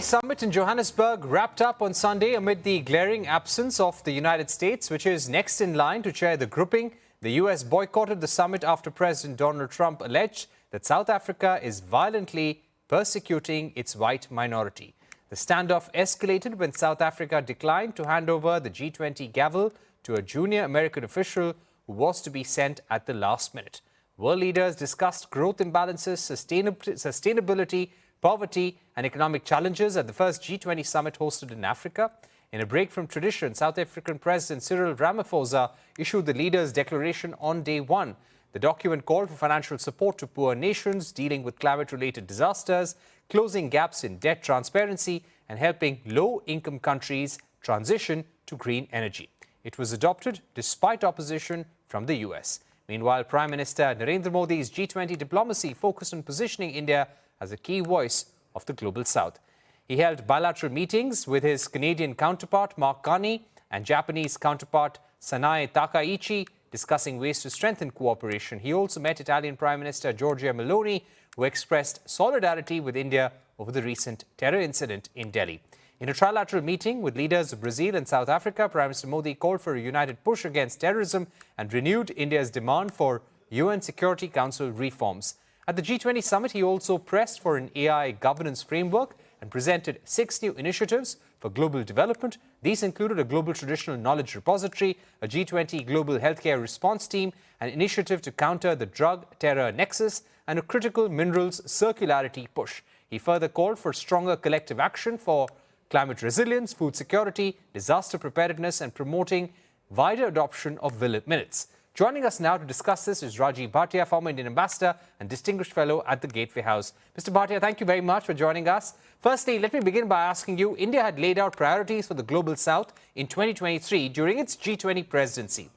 summit in Johannesburg wrapped up on Sunday amid the glaring absence of the United States, which is next in line to chair the grouping. The U.S. boycotted the summit after President Donald Trump alleged that South Africa is violently persecuting its white minority. The standoff escalated when South Africa declined to hand over the G20 gavel to a junior American official who was to be sent at the last minute. World leaders discussed growth imbalances, sustainability, poverty and economic challenges at the first G20 summit hosted in Africa. In a break from tradition, South African President Cyril Ramaphosa issued the leaders' declaration on day one. The document called for financial support to poor nations dealing with climate-related disasters, closing gaps in debt transparency and helping low-income countries transition to green energy. It was adopted despite opposition from the US. Meanwhile, Prime Minister Narendra Modi's G20 diplomacy focused on positioning India as a key voice of the Global South. He held bilateral meetings with his Canadian counterpart Mark Carney and Japanese counterpart Sanae Takaichi, discussing ways to strengthen cooperation. He also met Italian Prime Minister Giorgia Meloni, who expressed solidarity with India over the recent terror incident in Delhi. In a trilateral meeting with leaders of Brazil and South Africa, Prime Minister Modi called for a united push against terrorism and renewed India's demand for UN Security Council reforms. At the G20 summit, he also pressed for an AI governance framework and presented 6 new initiatives for global development. These included a global traditional knowledge repository, a G20 global healthcare response team, an initiative to counter the drug terror nexus, and a critical minerals circularity push. He further called for stronger collective action for climate resilience, food security, disaster preparedness, and promoting wider adoption of minutes. Joining us now to discuss this is Rajiv Bhatia, former Indian Ambassador and Distinguished Fellow at the Gateway House. Mr. Bhatia, thank you very much for joining us. Firstly, let me begin by asking you, India had laid out priorities for the Global South in 2023 during its G20 presidency.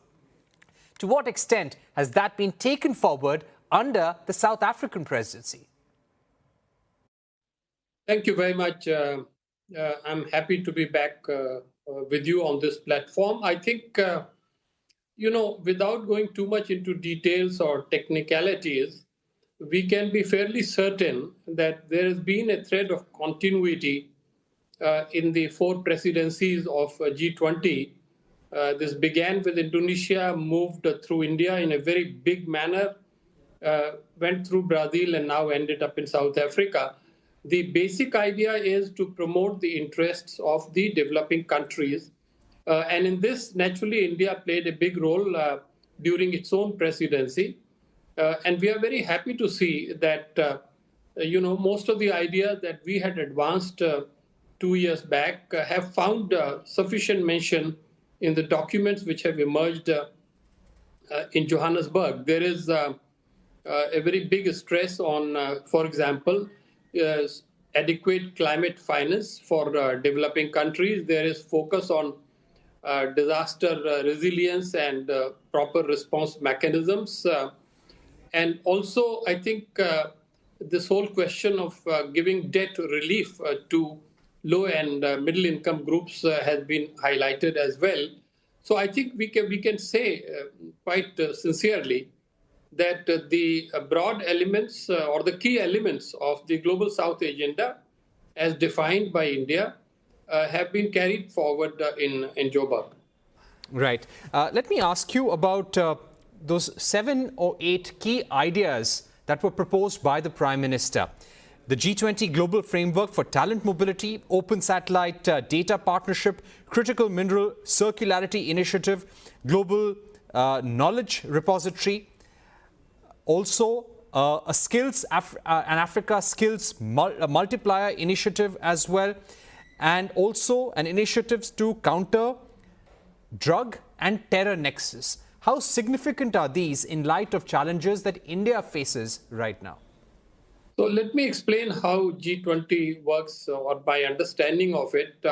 To what extent has that been taken forward under the South African presidency? Thank you very much. I'm happy to be back with you on this platform. I think without going too much into details or technicalities, we can be fairly certain that there has been a thread of continuity in the 4 presidencies of G20. This began with Indonesia, moved through India in a very big manner, went through Brazil and now ended up in South Africa. The basic idea is to promote the interests of the developing countries. And in this, naturally, India played a big role during its own presidency. And we are very happy to see that, most of the ideas that we had advanced 2 years back have found sufficient mention in the documents which have emerged in Johannesburg. There is a very big stress on, for example, adequate climate finance for developing countries. There is focus on disaster resilience and proper response mechanisms. And also, I think this whole question of giving debt relief to low and middle income groups has been highlighted as well. So I think we can say quite sincerely that the broad elements or the key elements of the Global South agenda as defined by India have been carried forward in Joburg. Right. Let me ask you about those 7 or 8 key ideas that were proposed by the Prime Minister. The G20 Global Framework for Talent Mobility, Open Satellite Data Partnership, Critical Mineral Circularity Initiative, Global Knowledge Repository, also an Africa Skills Multiplier Initiative as well, and also an initiative to counter drug and terror nexus. How significant are these in light of challenges that India faces right now? So let me explain how G20 works or my understanding of it.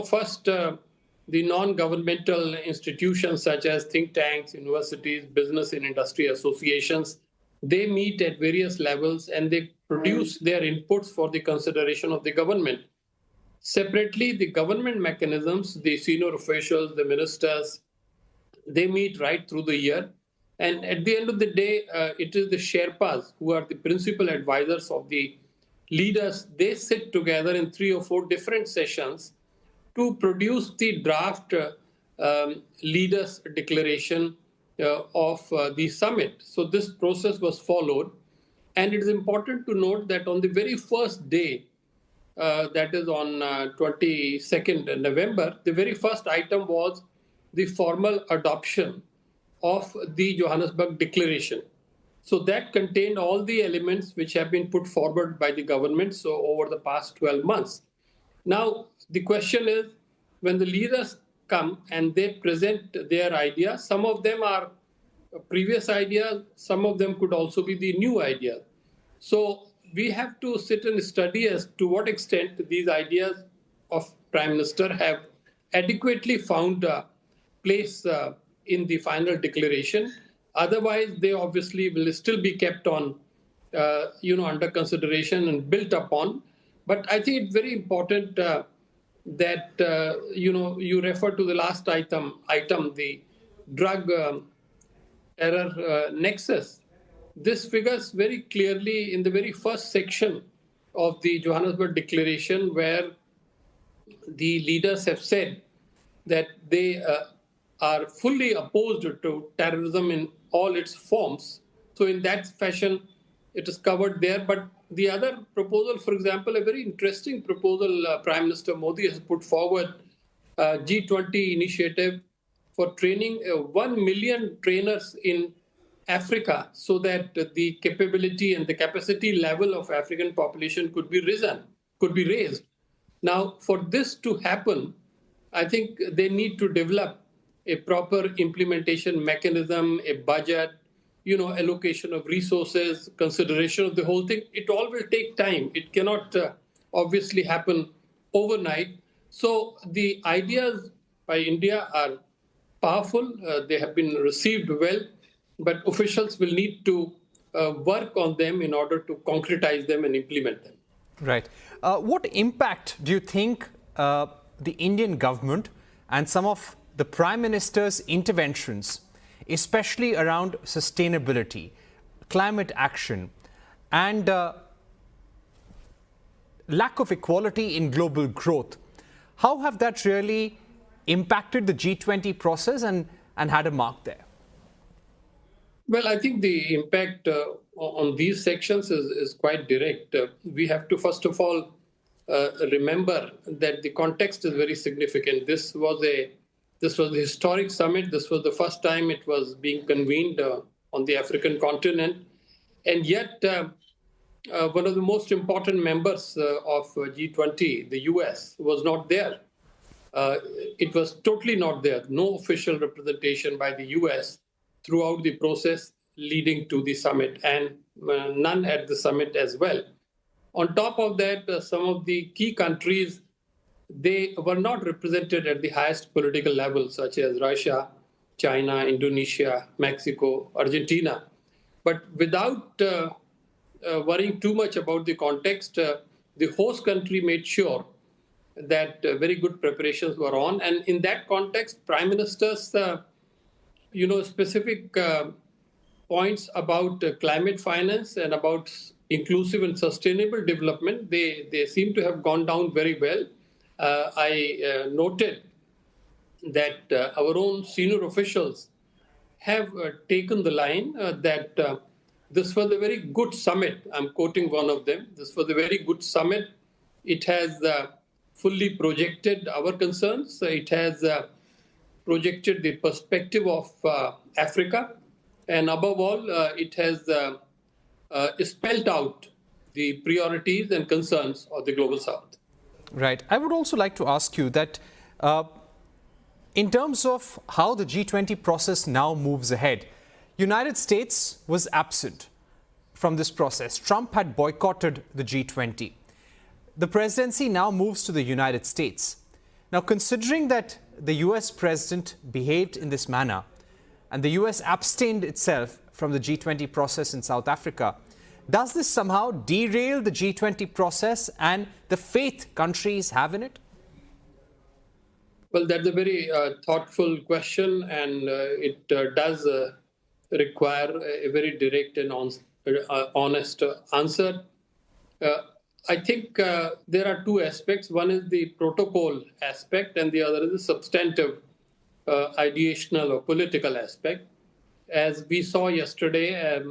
First, the non-governmental institutions such as think tanks, universities, business and industry associations, they meet at various levels and they produce their inputs for the consideration of the government. Separately, the government mechanisms, the senior officials, the ministers, they meet right through the year. And at the end of the day, it is the Sherpas who are the principal advisors of the leaders, they sit together in 3 or 4 different sessions to produce the draft leaders declaration of the summit. So this process was followed. And it is important to note that on the very first day, that is on 22nd November, the very first item was the formal adoption of the Johannesburg Declaration. So that contained all the elements which have been put forward by the government over the past 12 months. Now, the question is, when the leaders come and they present their ideas, some of them are previous ideas, some of them could also be the new ideas. So we have to sit and study as to what extent these ideas of Prime Minister have adequately found a place in the final declaration. Otherwise, they obviously will still be kept on, under consideration and built upon. But I think it's very important that, you refer to the last item, the drug terror nexus. This figures very clearly in the very first section of the Johannesburg Declaration, where the leaders have said that they are fully opposed to terrorism in all its forms. So in that fashion, it is covered there. But the other proposal, for example, a very interesting proposal Prime Minister Modi has put forward, G20 initiative for training 1 million trainers in Africa, so that the capability and the capacity level of African population could be raised. Now, for this to happen, I think they need to develop a proper implementation mechanism, a budget, allocation of resources, consideration of the whole thing. It all will take time. It cannot obviously happen overnight. So the ideas by India are powerful. They have been received well, but officials will need to work on them in order to concretize them and implement them. Right. What impact do you think the Indian government and some of the Prime Minister's interventions, especially around sustainability, climate action, and lack of equality in global growth, how have that really impacted the G20 process and had a mark there? Well, I think the impact on these sections is quite direct. We have to, first of all, remember that the context is very significant. This was a historic summit. This was the first time it was being convened on the African continent. And yet, one of the most important members of G20, the US, was not there. It was totally not there. No official representation by the US throughout the process leading to the summit, and none at the summit as well. On top of that, some of the key countries, they were not represented at the highest political level, such as Russia, China, Indonesia, Mexico, Argentina. But without worrying too much about the context, the host country made sure that very good preparations were on. And in that context, Prime Minister's specific points about climate finance and about inclusive and sustainable development, they seem to have gone down very well. I noted that our own senior officials have taken the line that this was a very good summit. I'm quoting one of them. This was a very good summit. It has fully projected our concerns. It has projected the perspective of Africa. And above all, it has spelled out the priorities and concerns of the Global South. Right. I would also like to ask you that in terms of how the G20 process now moves ahead, United States was absent from this process. Trump had boycotted the G20. The presidency now moves to the United States. Now, considering that the US president behaved in this manner and the US abstained itself from the G20 process in South Africa, does this somehow derail the G20 process and the faith countries have in it? Well, that's a very thoughtful question, and it does require a very direct and honest answer. I think there are two aspects. One is the protocol aspect, and the other is the substantive, ideational or political aspect. As we saw yesterday,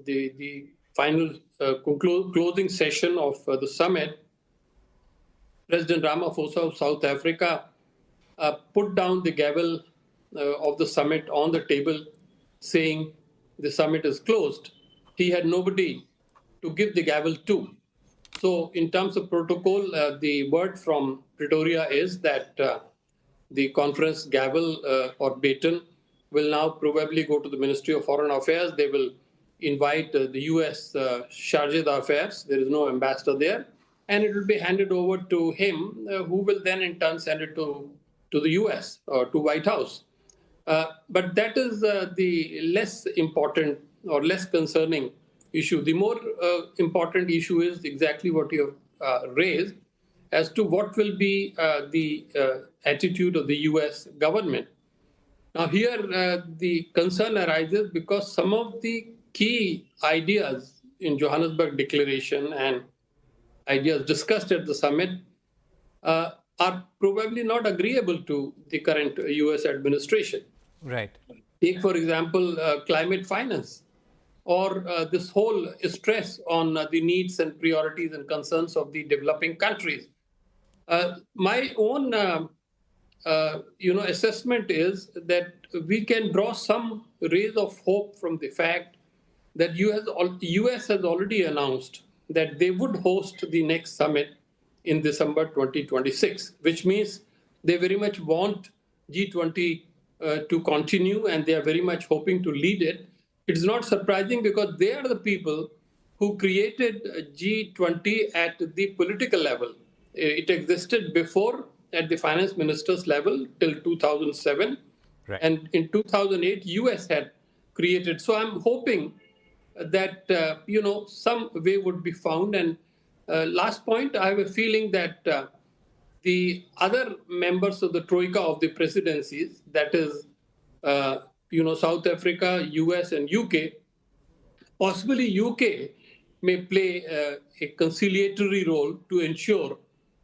the final closing session of the summit, President Ramaphosa of South Africa put down the gavel of the summit on the table, saying the summit is closed. He had nobody to give the gavel to. So in terms of protocol, the word from Pretoria is that the conference gavel or baton will now probably go to the Ministry of Foreign Affairs. They will invite the US Chargé d'Affaires. There is no ambassador there. And it will be handed over to him, who will then in turn send it to the US or to White House. But that is the less important or less concerning issue. The more important issue is exactly what you have raised as to what will be the attitude of the US government. Now here the concern arises because some of the key ideas in Johannesburg Declaration and ideas discussed at the summit are probably not agreeable to the current US administration. Right. Take, for example, climate finance, or this whole stress on the needs and priorities and concerns of the developing countries. My own assessment is that we can draw some rays of hope from the fact that US has already announced that they would host the next summit in December 2026, which means they very much want G20 to continue, and they are very much hoping to lead it. It's not surprising because they are the people who created G20 at the political level. It existed before at the finance minister's level till 2007. Right. And in 2008, US had created. So I'm hoping that, some way would be found. And last point, I have a feeling that the other members of the troika of the presidencies, that is, South Africa, US, and UK, possibly UK may play a conciliatory role to ensure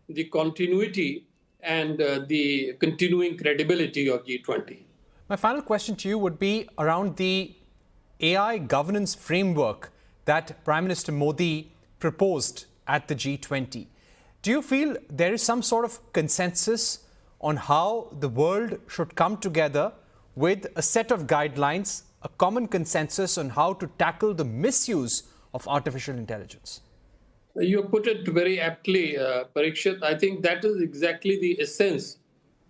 the continuity and the continuing credibility of G20. My final question to you would be around the AI governance framework that Prime Minister Modi proposed at the G20. Do you feel there is some sort of consensus on how the world should come together with a set of guidelines, a common consensus on how to tackle the misuse of artificial intelligence? You put it very aptly, Parikshit. I think that is exactly the essence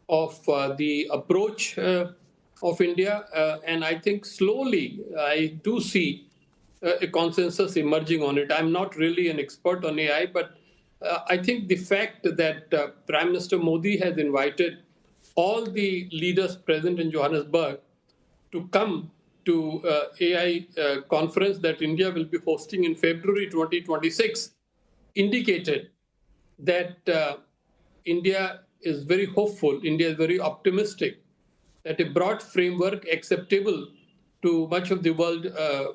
of the approach of India. And I think slowly I do see a consensus emerging on it. I'm not really an expert on AI, but I think the fact that Prime Minister Modi has invited all the leaders present in Johannesburg to come to AI conference that India will be hosting in February 2026 indicated that India is very hopeful, India is very optimistic that a broad framework acceptable to much of the world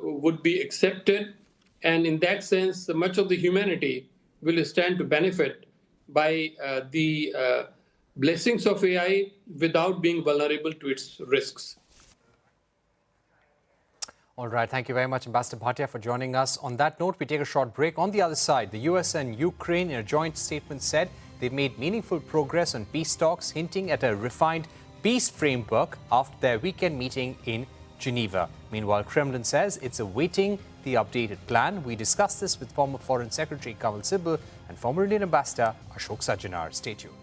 would be accepted. And in that sense, much of the humanity will stand to benefit by the blessings of AI without being vulnerable to its risks. All right. Thank you very much, Ambassador Bhatia, for joining us. On that note, we take a short break. On the other side, the US and Ukraine, in a joint statement, said they've made meaningful progress on peace talks, hinting at a refined peace framework after their weekend meeting in Geneva. Meanwhile, Kremlin says it's awaiting the updated plan. We discussed this with former Foreign Secretary Kanwal Sibal and former Indian Ambassador Ashok Sajjanar. Stay tuned.